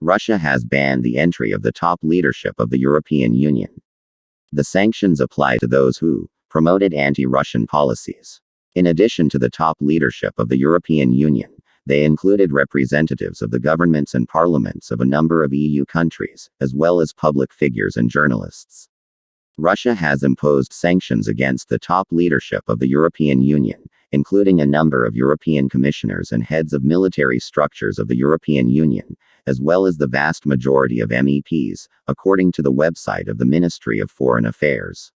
Russia has banned the entry of the top leadership of the European Union. The sanctions apply to those who promoted anti-Russian policies. In addition to the top leadership of the European Union, they included representatives of the governments and parliaments of a number of EU countries, as well as public figures and journalists. Russia has imposed sanctions against the top leadership of the European Union, including a number of European commissioners and heads of military structures of the European Union, as well as the vast majority of MEPs, according to the website of the Ministry of Foreign Affairs.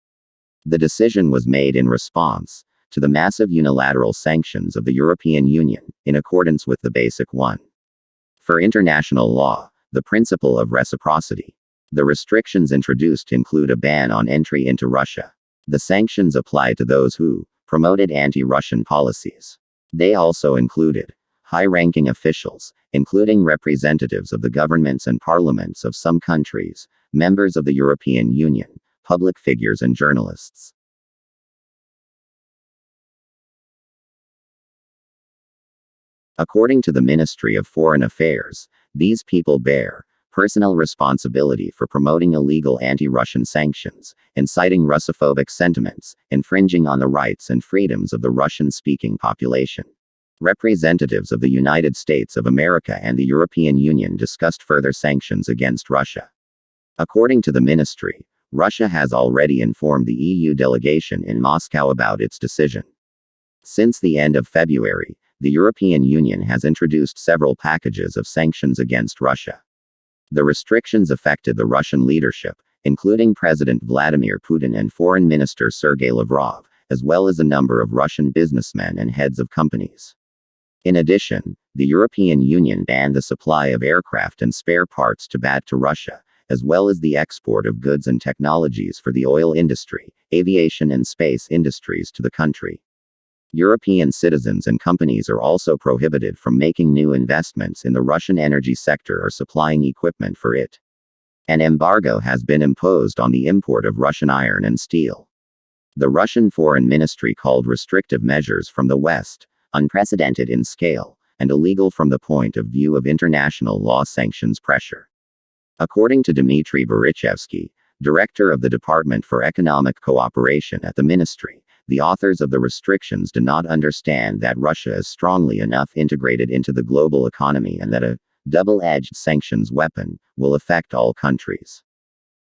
The decision was made in response to the massive unilateral sanctions of the European Union, in accordance with the Basic 1. For international law, the principle of reciprocity. The restrictions introduced include a ban on entry into Russia. The sanctions apply to those who promoted anti-Russian policies. They also included high-ranking officials, including representatives of the governments and parliaments of some countries, members of the European Union, public figures and journalists. According to the Ministry of Foreign Affairs, these people bear personal responsibility for promoting illegal anti-Russian sanctions, inciting Russophobic sentiments, infringing on the rights and freedoms of the Russian-speaking population. Representatives of the United States of America and the European Union discussed further sanctions against Russia. According to the ministry, Russia has already informed the EU delegation in Moscow about its decision. Since the end of February, the European Union has introduced several packages of sanctions against Russia. The restrictions affected the Russian leadership, including President Vladimir Putin and Foreign Minister Sergei Lavrov, as well as a number of Russian businessmen and heads of companies. In addition, the European Union banned the supply of aircraft and spare parts to Russia, as well as the export of goods and technologies for the oil industry, aviation and space industries to the country. European citizens and companies are also prohibited from making new investments in the Russian energy sector or supplying equipment for it. An embargo has been imposed on the import of Russian iron and steel. The Russian Foreign Ministry called restrictive measures from the West unprecedented in scale and illegal from the point of view of international law sanctions pressure. According to Dmitry Borichevsky, director of the Department for Economic Cooperation at the ministry, the authors of the restrictions do not understand that Russia is strongly enough integrated into the global economy and that a double-edged sanctions weapon will affect all countries.